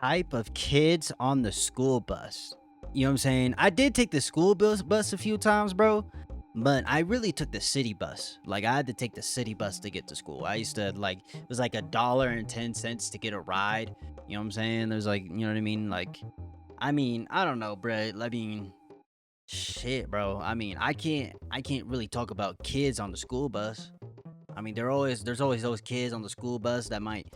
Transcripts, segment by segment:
Type of kids on the school bus. You know what I'm saying? I did take the school bus a few times, bro, but I really took the city bus. Like I had to take the city bus to get to school. I used to like it was like $1.10 to get a ride. You know what I'm saying? There's like, you know what I mean? Like, I don't know, bro. I mean, shit, bro. I can't really talk about kids on the school bus. I mean, there's always those kids on the school bus that might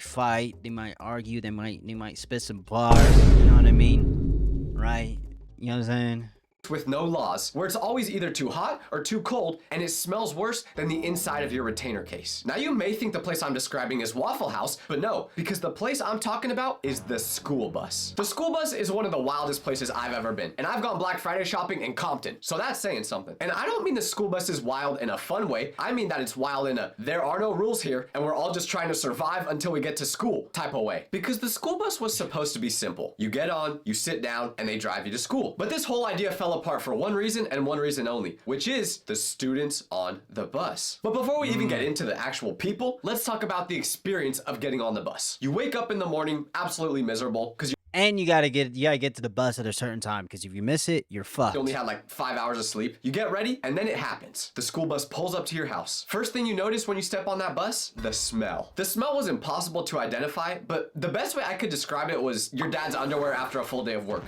fight, they might argue, they might spit some bars, you know what I mean? Right? You know what I'm saying? With no laws, where it's always either too hot or too cold, and it smells worse than the inside of your retainer case. Now you may think the place I'm describing is Waffle House, but no, because the place I'm talking about is the school bus. The school bus is one of the wildest places I've ever been, and I've gone Black Friday shopping in Compton, so that's saying something. And I don't mean the school bus is wild in a fun way, I mean that it's wild in a there are no rules here, and we're all just trying to survive until we get to school type of way. Because the school bus was supposed to be simple. You get on, you sit down, and they drive you to school. But this whole idea fell apart for one reason and one reason only, which is the students on the bus. But before we even get into the actual people, let's talk about the experience of getting on the bus. You wake up in the morning absolutely miserable because And you gotta get to the bus at a certain time, because if you miss it, you're fucked. you only had like 5 hours of sleep. You get ready, and then it happens. The school bus pulls up to your house. First thing you notice when you step on that bus, the smell. The smell was impossible to identify, but the best way I could describe it was your dad's underwear after a full day of work.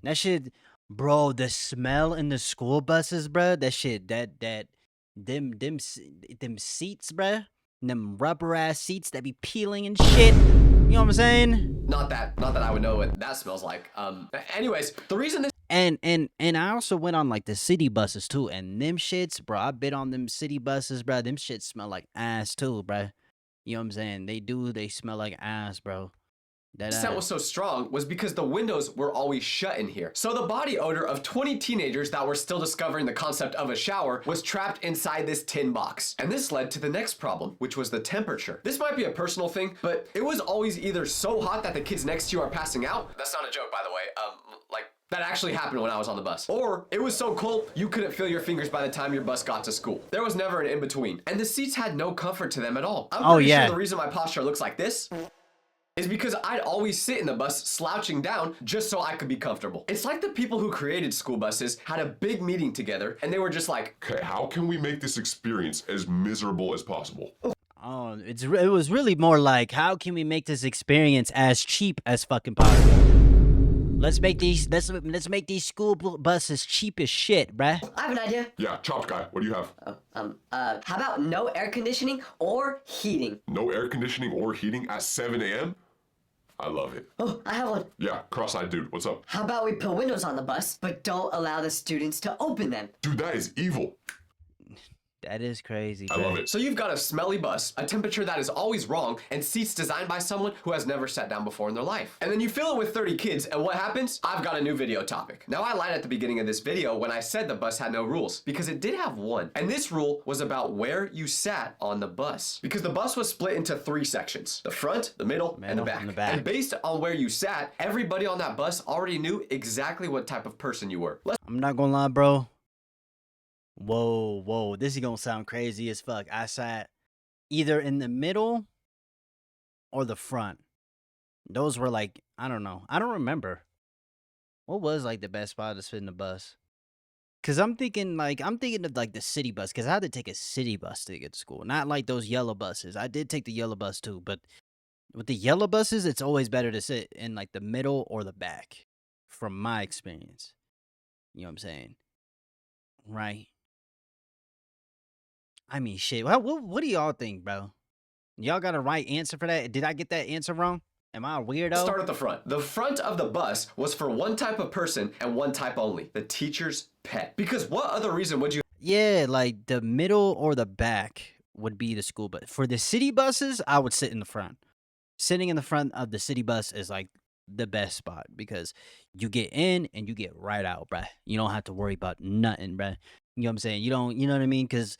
That shit, bro, the smell in the school buses, bro, that shit, them seats, bro, them rubber ass seats that be peeling and shit. You know what I'm saying? Not that I would know what that smells like. Anyways, the reason this And I also went on like the city buses too, and them shits, bro. I been on them city buses, bro. Them shits smell like ass too, bro. You know what I'm saying? They do. They smell like ass, bro. That scent was so strong was because the windows were always shut in here. So the body odor of 20 teenagers that were still discovering the concept of a shower was trapped inside this tin box. And this led to the next problem, which was the temperature. This might be a personal thing, but it was always either so hot that the kids next to you are passing out. That's not a joke, by the way. That actually happened when I was on the bus. Or it was so cold, you couldn't feel your fingers by the time your bus got to school. There was never an in-between. And the seats had no comfort to them at all. I'm pretty sure the reason my posture looks like this is because I'd always sit in the bus slouching down just so I could be comfortable. It's like the people who created school buses had a big meeting together and they were just like, okay, how can we make this experience as miserable as possible? Oh, it was really more like, how can we make this experience as cheap as fucking possible? Let's make these school buses cheap as shit, bruh. I have an idea. Yeah, chopped guy, what do you have? How about no air conditioning or heating? No air conditioning or heating at 7 a.m.? I love it. Oh, I have one. Yeah, cross-eyed dude, what's up? How about we put windows on the bus, but don't allow the students to open them? Dude, that is evil. That is crazy, I love it. so you've got a smelly bus, a temperature that is always wrong, and seats designed by someone who has never sat down before in their life. And then you fill it with 30 kids, and what happens? I've got a new video topic. Now I lied at the beginning of this video when I said the bus had no rules, because it did have one. And this rule was about where you sat on the bus. Because the bus was split into 3 sections. The front, the middle, and the back. And based on where you sat, everybody on that bus already knew exactly what type of person you were. I'm not gonna lie, bro. Whoa, this is gonna sound crazy as fuck. I sat either in the middle or the front. Those were like, I don't know. I don't remember. What was like the best spot to sit in the bus? Cause I'm thinking of like the city bus, cause I had to take a city bus to get to school. Not like those yellow buses. I did take the yellow bus too, but with the yellow buses, it's always better to sit in like the middle or the back, from my experience. You know what I'm saying? Right. I mean, shit. What do y'all think, bro? Y'all got a right answer for that? Did I get that answer wrong? Am I a weirdo? Start at the front. The front of the bus was for one type of person and one type only, the teacher's pet. Because what other reason would you Yeah, like the middle or the back would be the school bus. For the city buses, I would sit in the front. Sitting in the front of the city bus is like the best spot, because you get in and you get right out, bruh. You don't have to worry about nothing, bruh. You know what I'm saying? You know what I mean? Because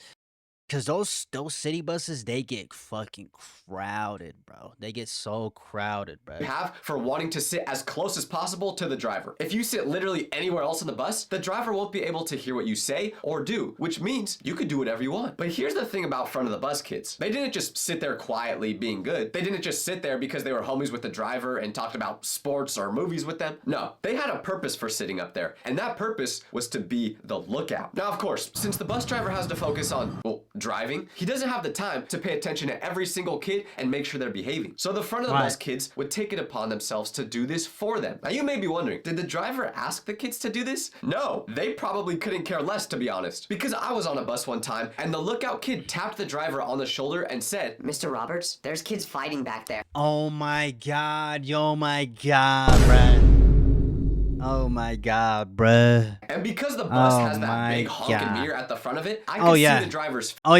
Cause those city buses, they get fucking crowded, bro. They get so crowded, bro. have for wanting to sit as close as possible to the driver. If you sit literally anywhere else in the bus, the driver won't be able to hear what you say or do, which means you could do whatever you want. But here's the thing about front of the bus kids. They didn't just sit there quietly being good. They didn't just sit there because they were homies with the driver and talked about sports or movies with them. No, they had a purpose for sitting up there, and that purpose was to be the lookout. Now, of course, since the bus driver has to focus on, well, driving, he doesn't have the time to pay attention to every single kid and make sure they're behaving. So the front of the bus kids would take it upon themselves to do this for them. Now you may be wondering, did the driver ask the kids to do this? No, they probably couldn't care less, to be honest. Because I was on a bus one time and the lookout kid tapped the driver on the shoulder and said, Mr. Roberts, there's kids fighting back there. Oh my god, yo my god, bruh. Oh my god, bruh. and because the bus has that my big honking God. mirror at the front of it, I Oh, could yeah. see the driver's Oh,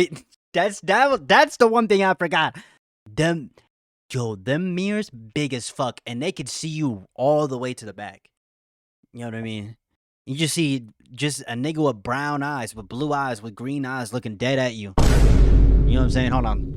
that's the one thing I forgot. Them mirrors big as fuck, and they could see you all the way to the back. You know what I mean? You just see just a nigga with brown eyes, with blue eyes, with green eyes, looking dead at you. You know what I'm saying? Hold on.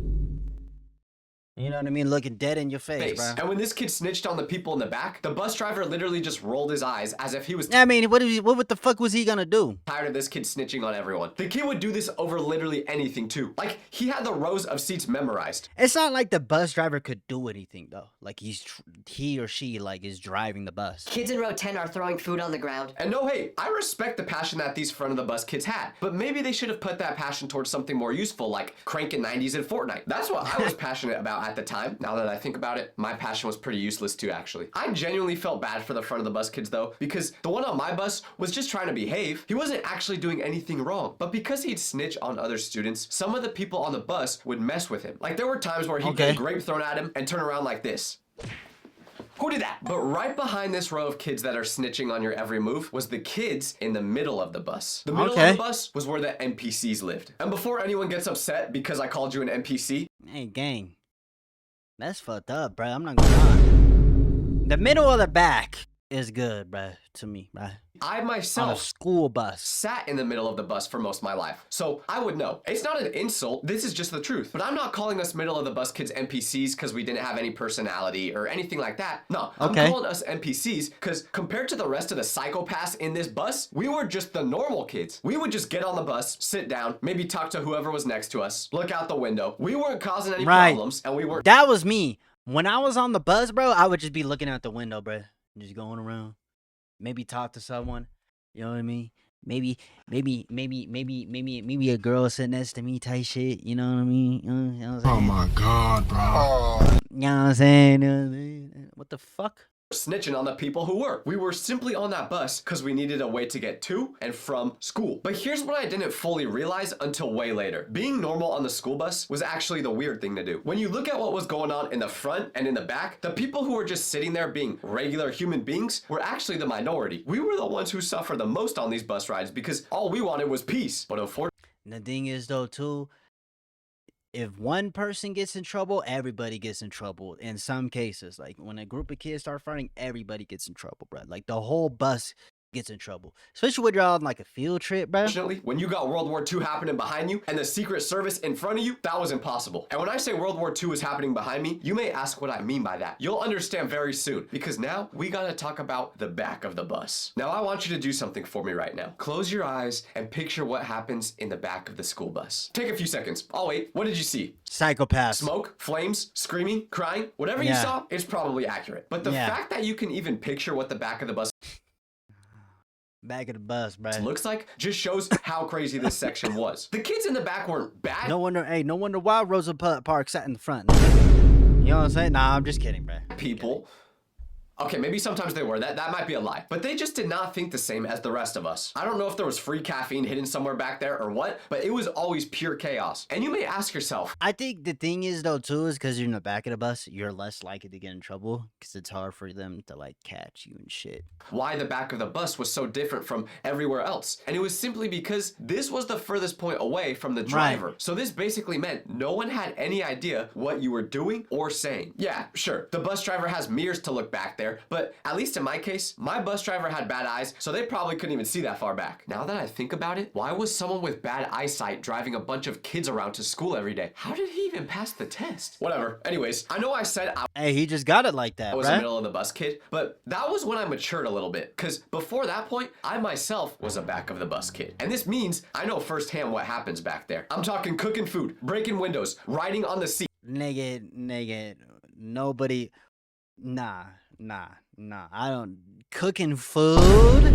You know what I mean? Looking dead in your face, bro. And when this kid snitched on the people in the back, the bus driver literally just rolled his eyes as if he was I mean, what the fuck was he gonna do? tired of this kid snitching on everyone. The kid would do this over literally anything too. Like, he had the rows of seats memorized. It's not like the bus driver could do anything though. Like he or she like is driving the bus. Kids in row 10 are throwing food on the ground. And no, hey, I respect the passion that these front of the bus kids had, but maybe they should have put that passion towards something more useful, like cranking 90s and Fortnite. That's what I was passionate about at the time. Now that I think about it, my passion was pretty useless too, actually. I genuinely felt bad for the front of the bus kids though, because the one on my bus was just trying to behave. He wasn't actually doing anything wrong, but because he'd snitch on other students, some of the people on the bus would mess with him. Like, there were times where he'd get a grape thrown at him and turn around like this. Who did that? But right behind this row of kids that are snitching on your every move was the kids in the middle of the bus. The middle of the bus was where the NPCs lived. And before anyone gets upset because I called you an NPC, Hey, gang. That's fucked up, bro. I'm not gonna lie. The middle of the back is good, bro, to me, bro. I On a myself school bus. sat in the middle of the bus for most of my life. So I would know. It's not an insult, this is just the truth. But I'm not calling us middle of the bus kids NPCs because we didn't have any personality or anything like that. No, I'm calling us NPCs because compared to the rest of the psychopaths in this bus, we were just the normal kids. We would just get on the bus, sit down, maybe talk to whoever was next to us, look out the window. We weren't causing any problems, and we weren't. That was me. When I was on the bus, bro, I would just be looking out the window, bro. Just going around. Maybe talk to someone. You know what I mean? Maybe a girl sitting next to me type shit. You know what I mean? You know what I'm saying? Oh my god, bro. You know what I'm saying? What the fuck? Snitching on the people who were. We were simply on that bus because we needed a way to get to and from school. But here's what I didn't fully realize until way later. Being normal on the school bus was actually the weird thing to do. When you look at what was going on in the front and in the back, the people who were just sitting there being regular human beings were actually the minority. We were the ones who suffered the most on these bus rides because all we wanted was peace. But unfortunately, The thing is, though, too, if one person gets in trouble, everybody gets in trouble. In some cases, like when a group of kids start fighting, everybody gets in trouble, bro. Like the whole bus gets in trouble, especially when you're on like a field trip, bro. when you got World War II happening behind you and the Secret Service in front of you, that was impossible. And when I say World War II is happening behind me, you may ask what I mean by that. You'll understand very soon, because now we gotta talk about the back of the bus. Now I want you to do something for me right now. Close your eyes and picture what happens in the back of the school bus. Take a few seconds. I'll wait. What did you see? Psychopaths. Smoke, flames, screaming, crying, whatever you saw, it's probably accurate. But the fact that you can even picture what the back of the bus Back of the bus, bro. looks like just shows how crazy this section was. The kids in the back weren't bad No wonder why Rosa Parks sat in the front. You know what I'm saying? Nah, I'm just kidding, bro. people. Okay, maybe sometimes they were. That might be a lie. But they just did not think the same as the rest of us. I don't know if there was free caffeine hidden somewhere back there or what, but it was always pure chaos. And you may ask yourself, I think the thing is, though, too, is because you're in the back of the bus, you're less likely to get in trouble because it's hard for them to, like, catch you and shit. why the back of the bus was so different from everywhere else. And it was simply because this was the furthest point away from the driver. So this basically meant no one had any idea what you were doing or saying. Yeah, sure, the bus driver has mirrors to look back there, there, but at least in my case, my bus driver had bad eyes, so they probably couldn't even see that far back. Now that I think about it, why was someone with bad eyesight driving a bunch of kids around to school every day? How did he even pass the test? Whatever. Anyways, I know I said I Hey, he just got it like that, was a bruh. middle of the bus kid, but that was when I matured a little bit, because before that point, I myself was a back of the bus kid. And this means I know firsthand what happens back there. I'm talking cooking food, breaking windows, riding on the seat. Nigga, nobody, nah, I don't, cooking food?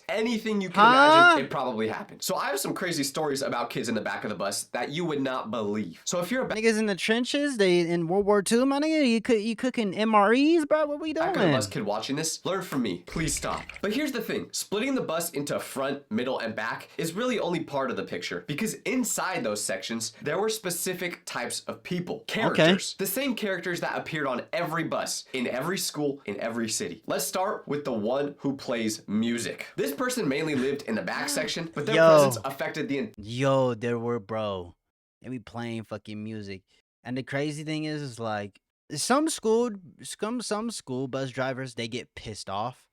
Anything you can imagine, it probably happened. So I have some crazy stories about kids in the back of the bus that you would not believe. So if you're a Niggas in the trenches, they in World War II, my nigga, you cooking MREs, bro? What we doing? back of the bus kid watching this, learn from me. Please stop. But here's the thing. Splitting the bus into front, middle, and back is really only part of the picture, because inside those sections, there were specific types of people. Characters. The same characters that appeared on every bus, in every school, in every city. Let's start with the one who plays music. This person mainly lived in the back section, but their presence affected the Yo, there were, bro. They be playing fucking music. And the crazy thing is like, some school bus drivers, they get pissed off,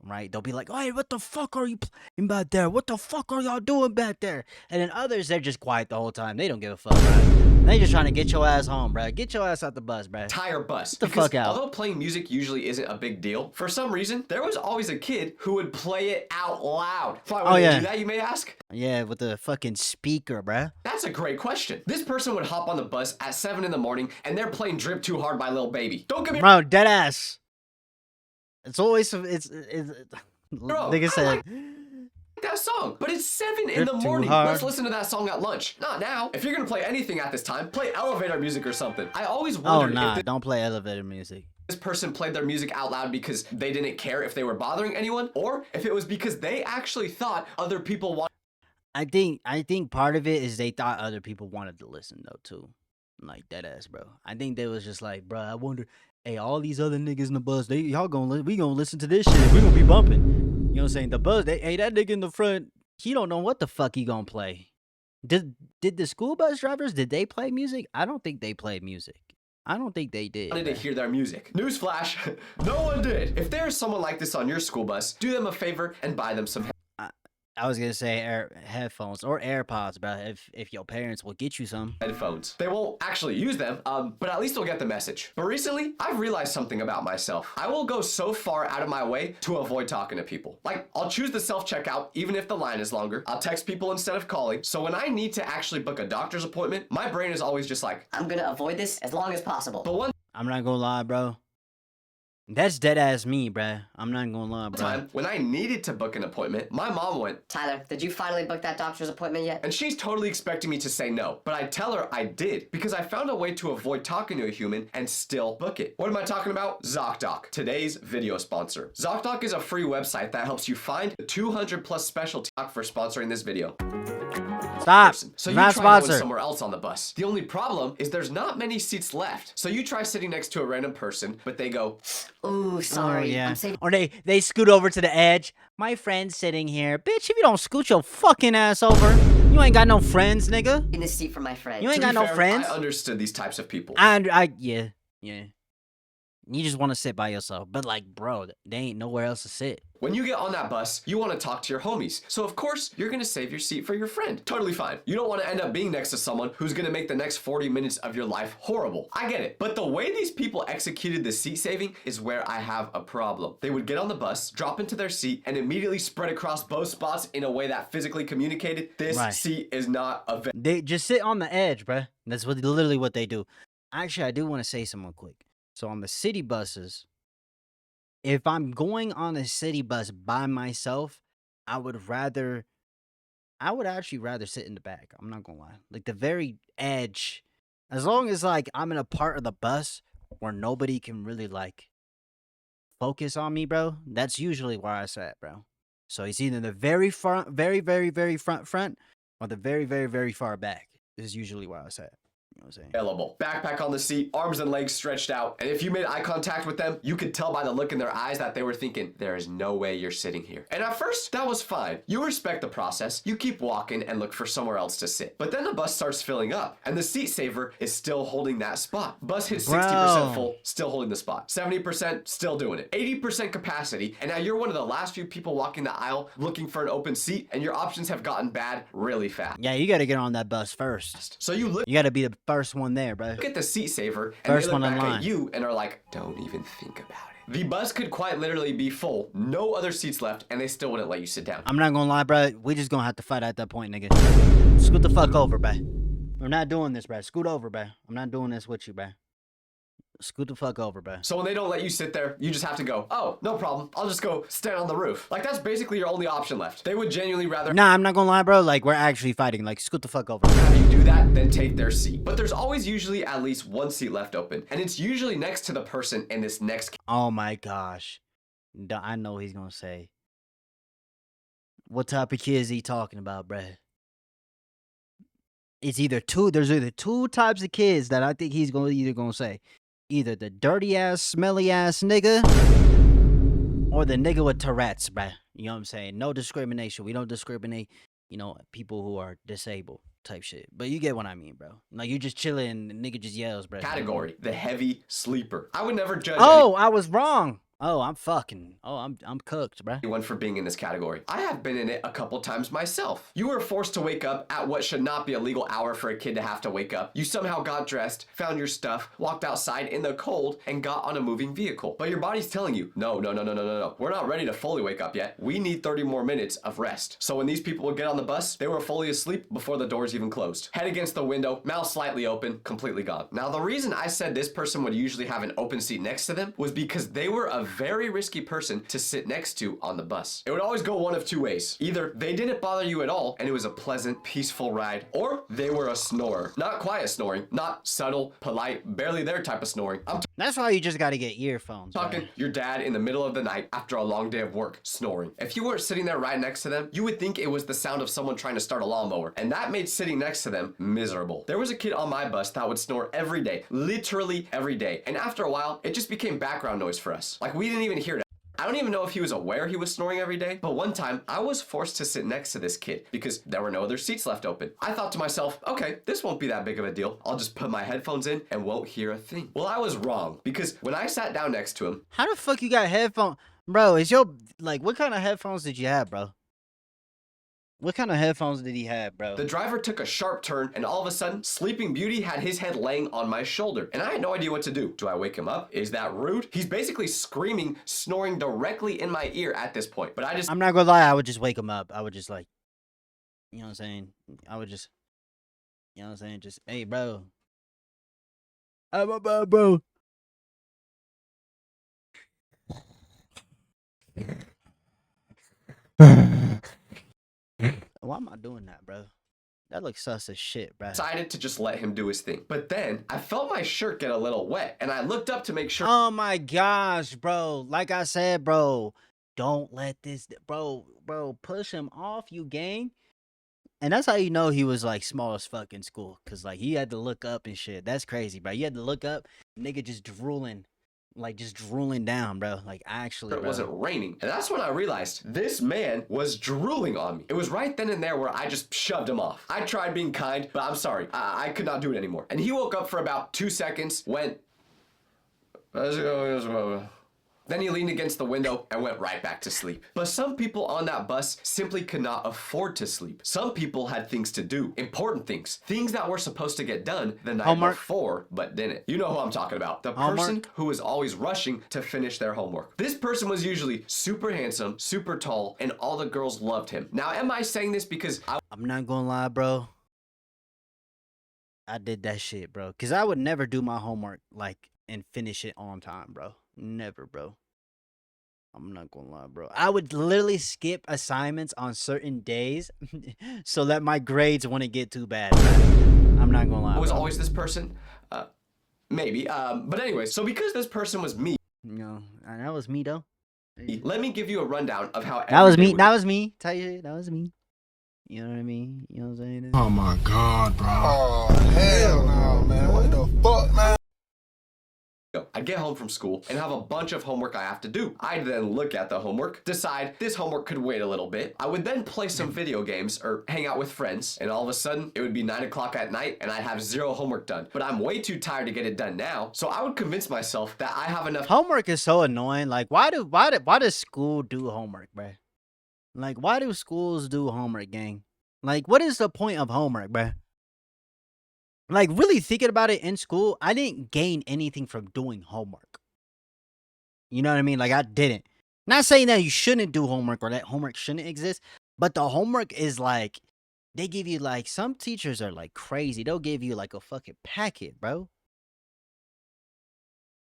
right? They'll be like, hey, what the fuck are you playing back there? What the fuck are y'all doing back there? And then others, they're just quiet the whole time. They don't give a fuck, right? They just trying to get your ass home, bro. Get your ass out the bus, bro. entire bus. Get the fuck out. Although playing music usually isn't a big deal, for some reason, there was always a kid who would play it out loud. Why would they do that, you may ask? Yeah, with the fucking speaker, bruh. That's a great question. This person would hop on the bus at 7 in the morning and they're playing Drip Too Hard by Lil Baby. Don't get me Bro, dead ass. It's always, it's Bro, nigga said, that song, but it's 7 in Drip the Too morning. Hard. Let's listen to that song at lunch. Not now. If you're gonna play anything at this time, play elevator music or something. I always wondered if don't play elevator music. this person played their music out loud because they didn't care if they were bothering anyone, or if it was because they actually thought other people wanted. I think part of it is they thought other people wanted to listen though too. Like dead ass, bro. I think they was just like, bro, I wonder, hey, all these other niggas in the bus, we gonna listen to this shit. We gonna be bumping. You know what I'm saying? The bus, hey, that nigga in the front, he don't know what the fuck he gonna play. Did the school bus drivers, did they play music? I don't think they played music. I don't think they did. Wanted to hear their music. Newsflash, no one did. If there's someone like this on your school bus, do them a favor and buy them some I was gonna say headphones or AirPods, bro. If your parents will get you some. headphones. They won't actually use them, but at least they'll get the message. But recently, I've realized something about myself. I will go so far out of my way to avoid talking to people. Like, I'll choose the self-checkout even if the line is longer. I'll text people instead of calling. So when I need to actually book a doctor's appointment, my brain is always just like, I'm gonna avoid this as long as possible. but one I'm not gonna lie, bro. That's dead ass me, bruh. I'm not gonna lie, bro. time, when I needed to book an appointment, my mom went, Tyler, did you finally book that doctor's appointment yet? and she's totally expecting me to say no. But I tell her I did, because I found a way to avoid talking to a human and still book it. What am I talking about? ZocDoc, today's video sponsor. ZocDoc is a free website that helps you find the 200 plus specialty for sponsoring this video. Stop. So you Not try going sponsored. somewhere else on the bus. The only problem is there's not many seats left. So you try sitting next to a random person, but they go, Ooh, Oh, sorry. yeah. I'm saving Or they scoot over to the edge. My friend's sitting here. Bitch, if you don't scoot your fucking ass over, you ain't got no friends, nigga. this seat for my friend. You ain't to got be no fair, friends. I understood these types of people. Yeah. You just want to sit by yourself. But like, bro, they ain't nowhere else to sit. When you get on that bus, you want to talk to your homies. So of course, you're going to save your seat for your friend. Totally fine. You don't want to end up being next to someone who's going to make the next 40 minutes of your life horrible. I get it. But the way these people executed the seat saving is where I have a problem. They would get on the bus, drop into their seat, and immediately spread across both spots in a way that physically communicated this Right. seat is not a They just sit on the edge, bruh. That's literally what they do. Actually, I do want to say something quick. So on the city buses, if I'm going on a city bus by myself, I would actually rather sit in the back. I'm not gonna lie. Like the very edge. As long as like I'm in a part of the bus where nobody can really like focus on me, bro, that's usually where I sat, bro. So it's either the very front, very, very, very front, or the very, very, very far back is usually where I sat. You know what I'm saying? available. Backpack on the seat, arms and legs stretched out. And if you made eye contact with them, you could tell by the look in their eyes that they were thinking, there is no way you're sitting here. And at first, that was fine. You respect the process. You keep walking and look for somewhere else to sit. But then the bus starts filling up and the seat saver is still holding that spot. Bus hits 60% full, still holding the spot. 70%, still doing it. 80% capacity. And now you're one of the last few people walking the aisle looking for an open seat, and your options have gotten bad really fast. Yeah, you got to get on that bus first. So you look You got to be the first one there, bro. at the seat saver and First they look one in back line. at you and are like, don't even think about it. The bus could quite literally be full, no other seats left, and they still wouldn't let you sit down. I'm not gonna lie, bro. We just gonna have to fight at that point, nigga. Scoot the fuck over, bro. We're not doing this, bro. Scoot over, bro. I'm not doing this with you, bro. Scoot the fuck over, bro. So when they don't let you sit there, you just have to go, oh, no problem. I'll just go stand on the roof. Like, that's basically your only option left. They would genuinely rather Nah, I'm not gonna lie, bro. Like, we're actually fighting. Like, scoot the fuck over. have you do that than take their seat. But there's always usually at least one seat left open, and it's usually next to the person in this next Oh my gosh. I know what he's gonna say. What type of kids he talking about, bruh? There's either two types of kids that I think he's gonna say. Either the dirty ass, smelly ass nigga, or the nigga with Tourette's, bruh. You know what I'm saying? No discrimination. We don't discriminate, people who are disabled type shit. But you get what I mean, bro. Like, you just chilling and the nigga just yells, bruh. category, the heavy sleeper. I would never judge Oh, I was wrong. Oh, I'm cooked, bruh. anyone for being in this category. I have been in it a couple times myself. You were forced to wake up at what should not be a legal hour for a kid to have to wake up. You somehow got dressed, found your stuff, walked outside in the cold, and got on a moving vehicle. But your body's telling you, no. We're not ready to fully wake up yet. We need 30 more minutes of rest. So when these people would get on the bus, they were fully asleep before the doors even closed. Head against the window, mouth slightly open, completely gone. Now, the reason I said this person would usually have an open seat next to them was because they were a very risky person to sit next to on the bus. It would always go one of two ways. Either they didn't bother you at all and it was a pleasant, peaceful ride, or they were a snorer. Not quiet snoring, not subtle, polite, barely there type of snoring. I'm That's why you just gotta get earphones. talking bruh. your dad in the middle of the night after a long day of work, snoring. If you weren't sitting there right next to them, you would think it was the sound of someone trying to start a lawnmower, and that made sitting next to them miserable. There was a kid on my bus that would snore every day, literally every day, and after a while, it just became background noise for us. Like, we didn't even hear it. I don't even know if he was aware he was snoring every day, but one time I was forced to sit next to this kid because there were no other seats left open. I thought to myself, okay, this won't be that big of a deal. I'll just put my headphones in and won't hear a thing. Well, I was wrong because when I sat down next to him, How the fuck you got headphones? Bro, what kind of headphones did you have, bro? What kind of headphones did he have, bro? the driver took a sharp turn and all of a sudden, Sleeping Beauty had his head laying on my shoulder. And I had no idea what to do. Do I wake him up? Is that rude? He's basically screaming, snoring directly in my ear at this point. But I'm not gonna lie, I would just wake him up. I would just like, you know what I'm saying? I would just, you know what I'm saying? Just, hey, bro. Bro. Why am I doing that, bro? That looks sus as shit, bro. decided to just let him do his thing. But then I felt my shirt get a little wet and I looked up to make sure Oh my gosh, bro. Like I said, bro, don't let this, bro, push him off, you gang. And that's how you know he was like small as fuck in school. Cause like he had to look up and shit. That's crazy, bro. You had to look up, nigga just drooling down, bro. Like actually, it bro. wasn't raining. And that's when I realized this man was drooling on me. It was right then and there where I just shoved him off. I tried being kind, but I'm sorry. I could not do it anymore. And he woke up for about 2 seconds, went, then he leaned against the window and went right back to sleep. But some people on that bus simply could not afford to sleep. Some people had things to do, important things that were supposed to get done the night Homework. before, but didn't. You know who I'm talking about. The Homework. person who was always rushing to finish their homework. This person was usually super handsome, super tall, and all the girls loved him. Now, am I saying this because I'm not gonna lie, bro. I did that shit, bro. Cause I would never do my homework like and finish it on time, bro. Never, bro. I'm not gonna lie, bro. I would literally skip assignments on certain days so that my grades wouldn't get too bad. Bro. I'm not gonna lie. I was bro. always this person? Maybe. But anyway, so because this person was me, That was me though. let me give you a rundown of how That was every day me. would That was me. Tell you, that was me. You know what I mean? You know what I'm saying? Oh my God, bro. Oh, hell no, man. What the fuck, man? I'd get home from school and have a bunch of homework I have to do. I'd then look at the homework, decide this homework could wait a little bit. I would then play some video games or hang out with friends, and all of a sudden it would be 9 o'clock at night and I'd have zero homework done. But I'm way too tired to get it done now, so I would convince myself that I have enough Homework is so annoying. Like, why does school do homework, bruh? Like, why do schools do homework, gang? Like, what is the point of homework, bruh? Like, really thinking about it, in school, I didn't gain anything from doing homework. You know what I mean? Like, I didn't. Not saying that you shouldn't do homework or that homework shouldn't exist, but the homework is like, they give you, like, some teachers are like crazy. They'll give you like a fucking packet, bro.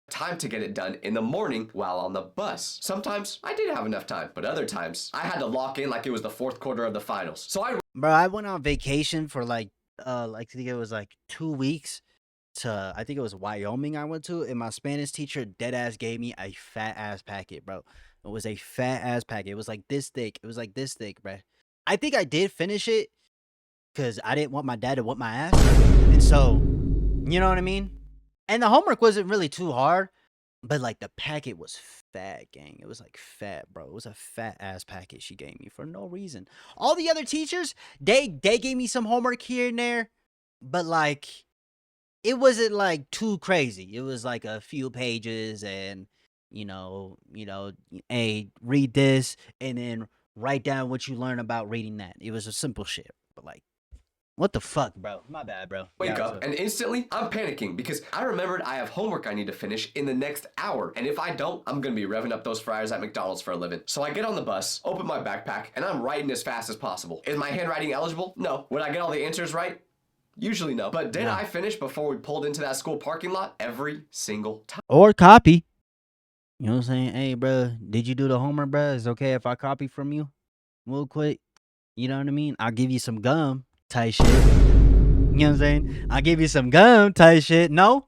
time to get it done in the morning while on the bus. Sometimes I did have enough time, but other times I had to lock in like it was the fourth quarter of the finals. So Bro, I went on vacation for like I think it was like 2 weeks to, I think it was Wyoming I went to, and my Spanish teacher dead ass gave me a fat ass packet, bro. It was a fat ass packet. It was like this thick. It was like this thick, bro. I think I did finish it because I didn't want my dad to whip my ass. And so, you know what I mean? And the homework wasn't really too hard, but like the packet was fat, gang. It was like fat, bro. It was a fat ass packet she gave me for no reason. All the other teachers, they gave me some homework here and there, but like it wasn't like too crazy. It was like a few pages and hey, read this and then write down what you learn about reading that. It was a simple shit. But like, what the fuck, bro? My bad, bro. wake Yeah, up and instantly I'm panicking because I remembered I have homework I need to finish in the next hour. And if I don't, I'm gonna be revving up those fryers at McDonald's for a living. So I get on the bus, open my backpack, and I'm writing as fast as possible. Is my handwriting eligible? No. Would I get all the answers right? Usually no. But did No. I finish before we pulled into that school parking lot? Every single time. or copy. You know what I'm saying? Hey, bro, did you do the homework, bro? Is it okay if I copy from you real quick? You know what I mean? I'll give you some gum type shit. You know what I'm saying? I'll give you some gum type shit. No?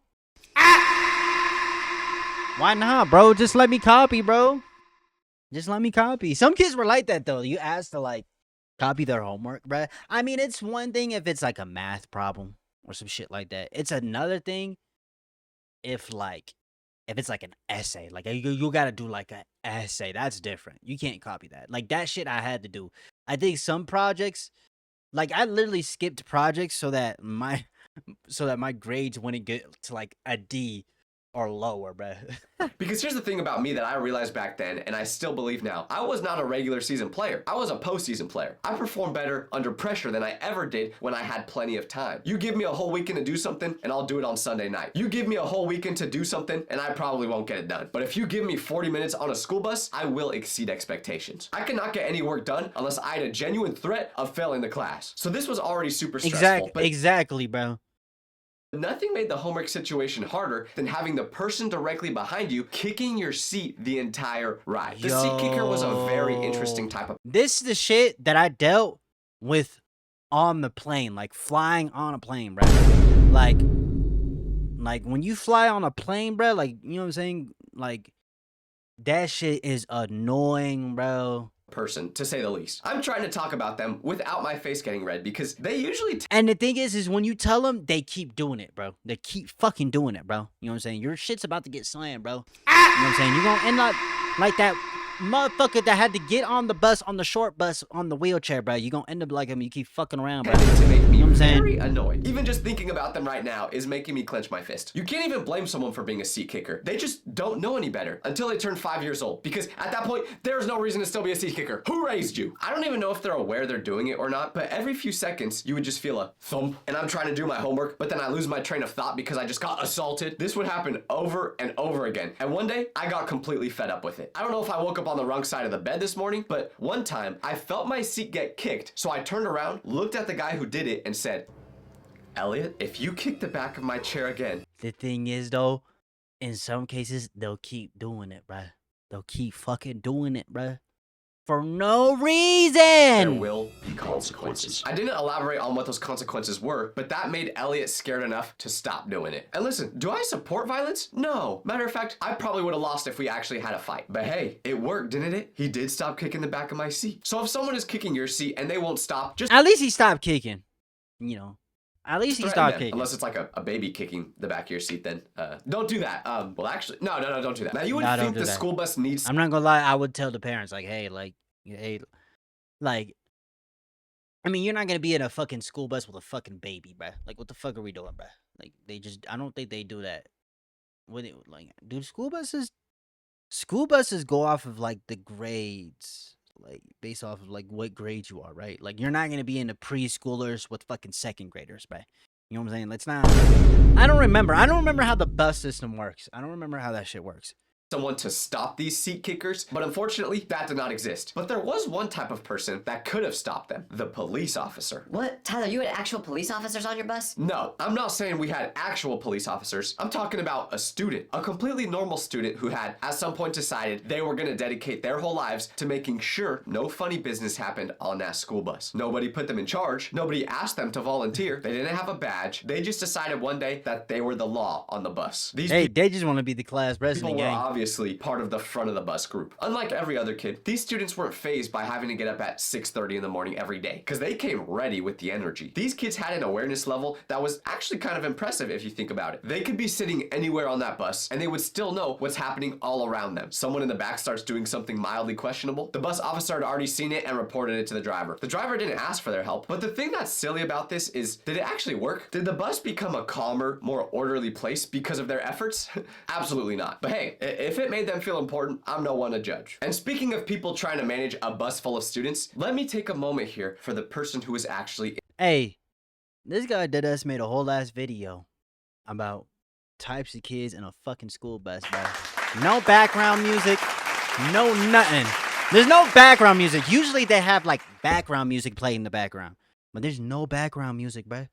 Why not, bro? Just let me copy, bro. Just let me copy. Some kids were like that, though. You asked to, like, copy their homework, bro. I mean, it's one thing if it's, like, a math problem or some shit like that. It's another thing if it's like an essay. Like, you gotta do, like, an essay. That's different. You can't copy that. Like, that shit I had to do. I think some projects, like, I literally skipped projects so that my grades wouldn't get to, like, a D or lower, bro. Because here's the thing about me that I realized back then, and I still believe now. I was not a regular season player. I was a postseason player. I performed better under pressure than I ever did when I had plenty of time. You give me a whole weekend to do something, and I'll do it on Sunday night. You give me a whole weekend to do something, and I probably won't get it done. But if you give me 40 minutes on a school bus, I will exceed expectations. I cannot get any work done unless I had a genuine threat of failing the class. So this was already super stressful. Exactly, bro. Nothing made the homework situation harder than having the person directly behind you kicking your seat the entire ride. The seat kicker was a very interesting type of This is the shit that I dealt with on the plane, like flying on a plane, bro. Like when you fly on a plane, bro, like, you know what I'm saying? Like, that shit is annoying, bro. person, to say the least. I'm trying to talk about them without my face getting red because they usually And the thing is when you tell them, they keep doing it, bro. They keep fucking doing it, bro. You know what I'm saying? Your shit's about to get slammed, bro. You know what I'm saying? You're gonna end up like that motherfucker that had to get on the bus, on the short bus, on the wheelchair, bro. You're gonna end up like him. You keep fucking around, bro. tended to make me You know what I'm saying? very annoyed. Even just thinking about them right now is making me clench my fist. You can't even blame someone for being a seat kicker. They just don't know any better until they turn 5 years old. Because at that point, there's no reason to still be a seat kicker. Who raised you? I don't even know if they're aware they're doing it or not, but every few seconds, you would just feel a thump. And I'm trying to do my homework, but then I lose my train of thought because I just got assaulted. This would happen over and over again. And one day, I got completely fed up with it. I don't know if I woke up on the wrong side of the bed this morning, but one time, I felt my seat get kicked, so I turned around, looked at the guy who did it, and said, Elliot, if you kick the back of my chair again. The thing is, though, in some cases, they'll keep doing it, bruh. They'll keep fucking doing it, bruh. for no There reason. will be consequences. I didn't elaborate on what those consequences were, but that made Elliot scared enough to stop doing it. And listen, do I support violence? No. Matter of fact, I probably would have lost if we actually had a fight. But hey, it worked, didn't it? He did stop kicking the back of my seat. So if someone is kicking your seat and they won't stop, just At least he stopped kicking. You know. At least he threaten stopped them. kicking. Unless it's like a baby kicking the back of your seat, then don't do that. Well, actually, no, don't do that. Now, you would Nah, don't think do the that. school bus needs I'm not gonna lie, I would tell the parents, like, hey, like, I mean, you're not gonna be in a fucking school bus with a fucking baby, bruh. Like, what the fuck are we doing, bruh? Like, I don't think they do that. Like, dude, school buses go off of, like, the grades, like, based off of, like, what grade you are, right? Like, you're not gonna be in the preschoolers with fucking second graders, bruh. You know what I'm saying? Let's not. I don't remember how the bus system works. I don't remember how that shit works. someone to stop these seat kickers, but unfortunately, that did not exist. But there was one type of person that could have stopped them, the police officer. What? Tyler, you had actual police officers on your bus? No, I'm not saying we had actual police officers. I'm talking about a student, a completely normal student who had, at some point, decided they were gonna dedicate their whole lives to making sure no funny business happened on that school bus. Nobody put them in charge. Nobody asked them to volunteer. They didn't have a badge. They just decided one day that they were the law on the bus. These Hey, they just want to be the class people president were gang. obviously part of the front of the bus group. Unlike every other kid, these students weren't fazed by having to get up at 6:30 in the morning every day, because they came ready with the energy. These kids had an awareness level that was actually kind of impressive if you think about it. They could be sitting anywhere on that bus, and they would still know what's happening all around them. Someone in the back starts doing something mildly questionable. The bus officer had already seen it and reported it to the driver. The driver didn't ask for their help, but the thing that's silly about this is, did it actually work? Did the bus become a calmer, more orderly place because of their efforts? Absolutely not. But hey, if it made them feel important, I'm no one to judge. And speaking of people trying to manage a bus full of students, let me take a moment here for the person who was actually Hey, this guy deadass made a whole ass video about types of kids in a fucking school bus, bro. No background music, no nothing. There's no background music. Usually they have like background music playing in the background, but there's no background music, bro.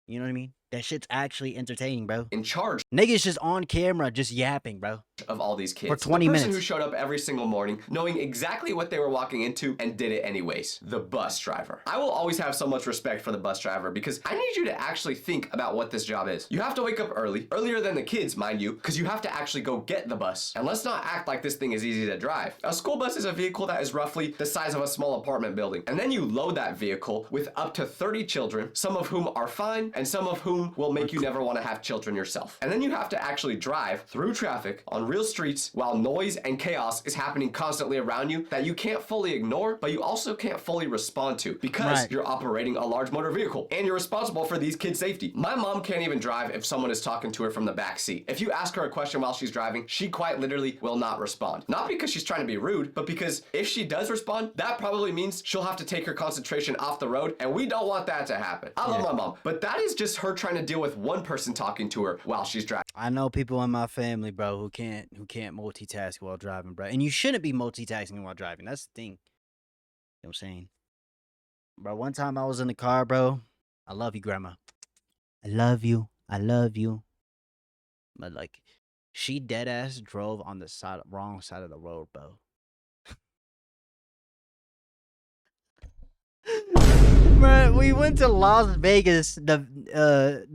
You know what I mean? That shit's actually entertaining, bro. in charge Niggas just on camera, just yapping, bro. of all these kids. For 20 the person minutes. who showed up every single morning, knowing exactly what they were walking into and did it anyways. The bus driver. I will always have so much respect for the bus driver because I need you to actually think about what this job is. You have to wake up early, earlier than the kids, mind you, because you have to actually go get the bus. And let's not act like this thing is easy to drive. A school bus is a vehicle that is roughly the size of a small apartment building. And then you load that vehicle with up to 30 children, some of whom are fine and some of whom will make you never want to have children yourself. And then you have to actually drive through traffic on real streets while noise and chaos is happening constantly around you that you can't fully ignore, but you also can't fully respond to because Right. you're operating a large motor vehicle and you're responsible for these kids' safety. My mom can't even drive if someone is talking to her from the back seat. If you ask her a question while she's driving, she quite literally will not respond. Not because she's trying to be rude, but because if she does respond, that probably means she'll have to take her concentration off the road, and we don't want that to happen. I love my mom, but that is just her trying to deal with one person talking to her while she's driving. I know people in my family, bro, who can't multitask while driving, bro. And you shouldn't be multitasking while driving. That's the thing. You know what I'm saying? Bro, one time I was in the car, bro. I love you, grandma. I love you. I love you. But like, she dead ass drove on the wrong side of the road, bro. Bro, we went to Las Vegas, the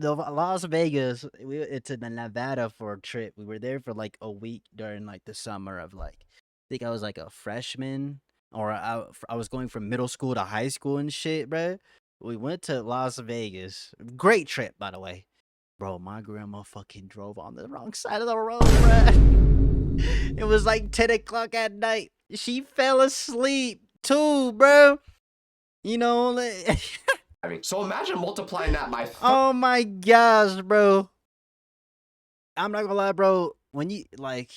Las Vegas. It's in Nevada for a trip. We were there for like a week during like the summer of like, I think I was like a freshman, or I was going from middle school to high school and shit, bro. We went to Las Vegas. Great trip, by the way. Bro, my grandma fucking drove on the wrong side of the road, bro. It was like 10 o'clock at night. She fell asleep too, bro. You know, like, So imagine multiplying that by oh my gosh, bro. I'm not gonna lie, bro. When you like,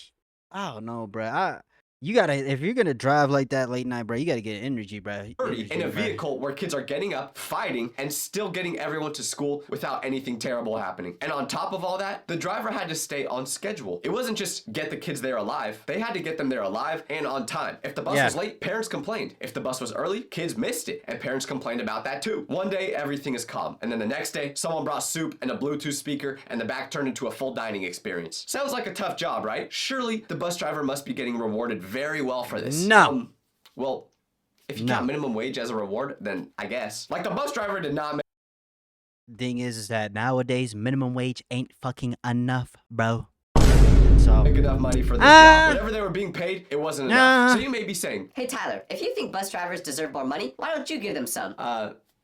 I don't know, bro. You gotta, if you're gonna drive like that late night, bro, you gotta get energy, bro. 30 in a Energy, bro. vehicle where kids are getting up, fighting, and still getting everyone to school without anything terrible happening. And on top of all that, the driver had to stay on schedule. It wasn't just get the kids there alive. They had to get them there alive and on time. If the bus was late, parents complained. If the bus was early, kids missed it, and parents complained about that too. One day, everything is calm. And then the next day, someone brought soup and a Bluetooth speaker, and the back turned into a full dining experience. Sounds like a tough job, right? Surely, the bus driver must be getting rewarded very well for this. No. Well, If you No. count minimum wage as a reward, then I guess. Like the bus driver did not Thing is that nowadays minimum wage ain't fucking enough, bro. So make enough money for this job. Whatever they were being paid, it wasn't enough. So you may be saying, Hey, Tyler, if you think bus drivers deserve more money, why don't you give them some?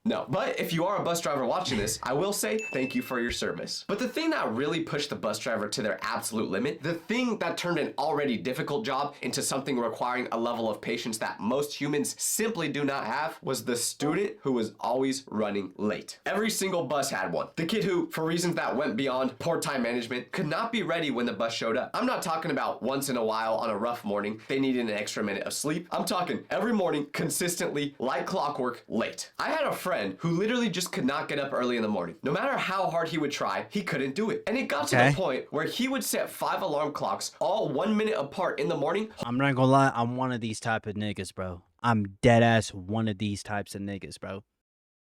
no. But if you are a bus driver watching this, I will say thank you for your service. But the thing that really pushed the bus driver to their absolute limit, the thing that turned an already difficult job into something requiring a level of patience that most humans simply do not have, was the student who was always running late. Every single bus had one. The kid who, for reasons that went beyond poor time management, could not be ready when the bus showed up. I'm not talking about once in a while on a rough morning, they needed an extra minute of sleep. I'm talking every morning, consistently, like clockwork, late. I had a friend who literally just could not get up early in the morning. No matter how hard he would try, he couldn't do it. And it got to the point where he would set 5 alarm clocks all 1 minute apart in the morning. I'm not gonna lie, I'm one of these type of niggas, bro. I'm dead ass one of these types of niggas, bro.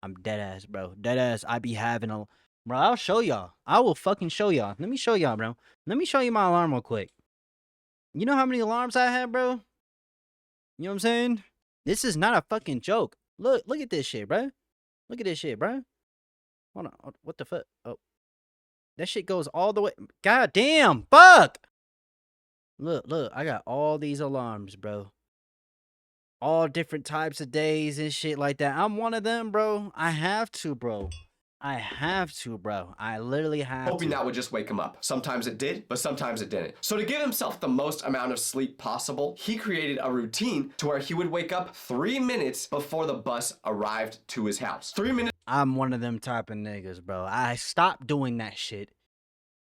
I'm dead ass, bro. Dead ass. I be having a, bro. I'll show y'all. I will fucking show y'all. Let me show y'all, bro. Let me show you my alarm real quick. You know how many alarms I have, bro? You know what I'm saying? This is not a fucking joke. Look at this shit, bro. Look at this shit, bro. Hold on. What the fuck? Oh. That shit goes all the way. God damn. Fuck. Look. I got all these alarms, bro. All different types of days and shit like that. I'm one of them, bro. I have to, bro. I have to, bro. I literally have Hoping to. that would just wake him up. Sometimes it did, but sometimes it didn't. So to give himself the most amount of sleep possible, he created a routine to where he would wake up 3 minutes before the bus arrived to his house. 3 minutes I'm one of them type of niggas, bro. I stopped doing that shit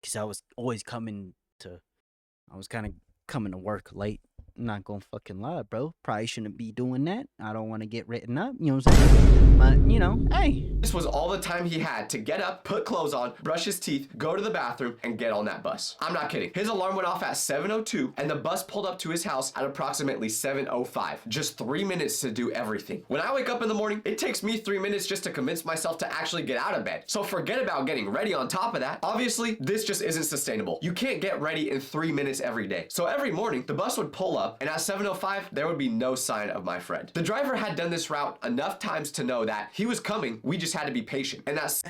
because I was always kind of coming to work late. I'm not gonna fucking lie, bro. Probably shouldn't be doing that. I don't want to get written up, you know what I'm saying? But, you know, hey. This was all the time he had to get up, put clothes on, brush his teeth, go to the bathroom, and get on that bus. I'm not kidding. His alarm went off at 7:02, and the bus pulled up to his house at approximately 7:05. Just 3 minutes to do everything. When I wake up in the morning, it takes me 3 minutes just to convince myself to actually get out of bed. So forget about getting ready on top of that. Obviously, this just isn't sustainable. You can't get ready in 3 minutes every day. So every morning, the bus would pull up, and at 7:05, there would be no sign of my friend. The driver had done this route enough times to know that he was coming, we just had to be patient. And that's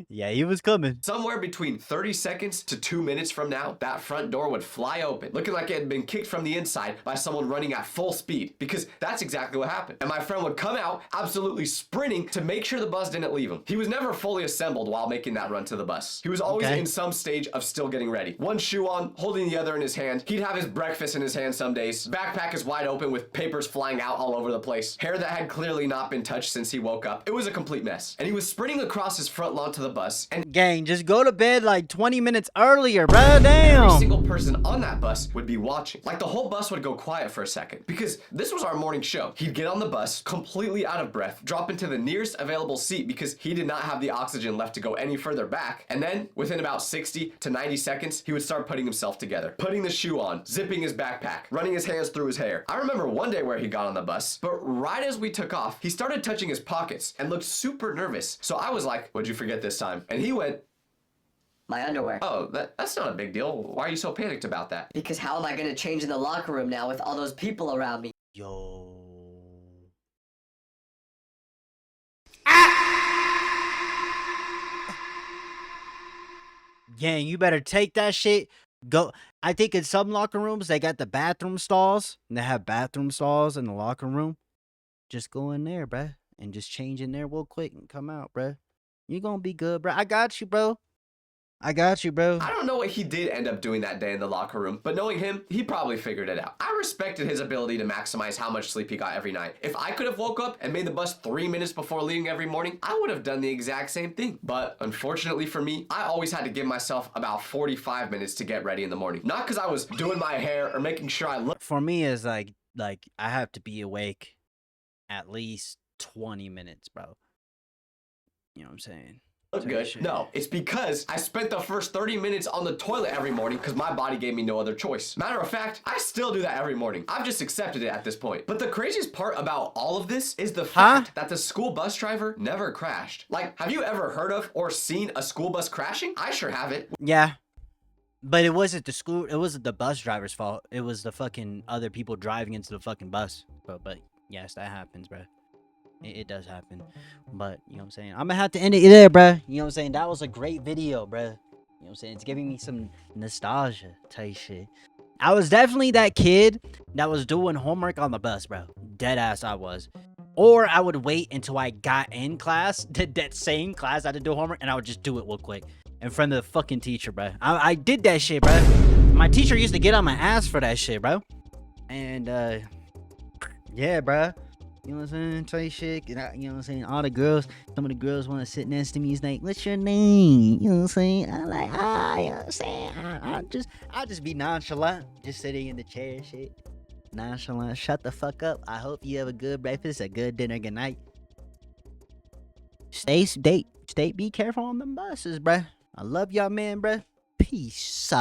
Yeah, he was coming. somewhere between 30 seconds to 2 minutes from now, that front door would fly open, looking like it had been kicked from the inside by someone running at full speed, because that's exactly what happened. And my friend would come out absolutely sprinting to make sure the bus didn't leave him. He was never fully assembled while making that run to the bus. He was always in some stage of still getting ready. One shoe on, holding the other in his hand. He'd have his breakfast in his hand some days. Backpack is wide open with papers flying out all over the place. Hair that had clearly not been touched since he woke up. It was a complete mess. And he was sprinting across his front lawn to the bus, and Gang, just go to bed like 20 minutes earlier, bro. every Damn. single person on that bus would be watching. Like the whole bus would go quiet for a second, because this was our morning show. He'd get on the bus, completely out of breath, drop into the nearest available seat because he did not have the oxygen left to go any further back. And then within about 60 to 90 seconds, he would start putting himself together, putting the shoe on, zipping his backpack, running his hands through his hair. I remember one day where he got on the bus, but right as we took off, he started touching his pockets and looked super nervous. So I was like, "What'd you forget this time?" And he went, My underwear. "Oh, that's not a big deal. Why are you so panicked about that?" Because how am I gonna change in the locker room now with all those people around me? Yo. Gang, you better take that shit. Go. I think in some locker rooms they got the bathroom stalls. And they have bathroom stalls in the locker room. Just go in there, bruh, and just change in there real quick and come out, bruh. You gonna be good, bruh. I got you, bro. I got you, bro. I don't know what he did end up doing that day in the locker room, but knowing him, he probably figured it out. I respected his ability to maximize how much sleep he got every night. If I could have woke up and made the bus 3 minutes before leaving every morning, I would have done the exact same thing. But unfortunately for me, I always had to give myself about 45 minutes to get ready in the morning. Not because I was doing my hair or making sure I looked For me, is like I have to be awake at least 20 minutes, bro. You know what I'm saying? good. Shit. No, it's because I spent the first 30 minutes on the toilet every morning because my body gave me no other choice. Matter of fact, I still do that every morning. I've just accepted it at this point. But the craziest part about all of this is the fact that the school bus driver never crashed. Like, have you ever heard of or seen a school bus crashing? I sure haven't. Yeah. But it wasn't the school, it wasn't the bus driver's fault. It was the fucking other people driving into the fucking bus. But Yes, that happens, bro. It does happen. But, you know what I'm saying? I'm gonna have to end it there, bro. You know what I'm saying? That was a great video, bro. You know what I'm saying? It's giving me some nostalgia type shit. I was definitely that kid that was doing homework on the bus, bro. Dead ass I was. Or I would wait until I got in class, that same class I had to do homework, and I would just do it real quick in front of the fucking teacher, bro. I did that shit, bro. My teacher used to get on my ass for that shit, bro. And, yeah, bro. You know what I'm saying? Tell you shit. You know what I'm saying? All the girls, some of the girls want to sit next to me. It's like, what's your name? You know what I'm saying? I'm like, ah, you know what I'm saying? I'll just be nonchalant, just sitting in the chair and shit. Nonchalant. Shut the fuck up. I hope you have a good breakfast, a good dinner, good night. Be careful on them buses, bruh. I love y'all, man, bruh. Peace.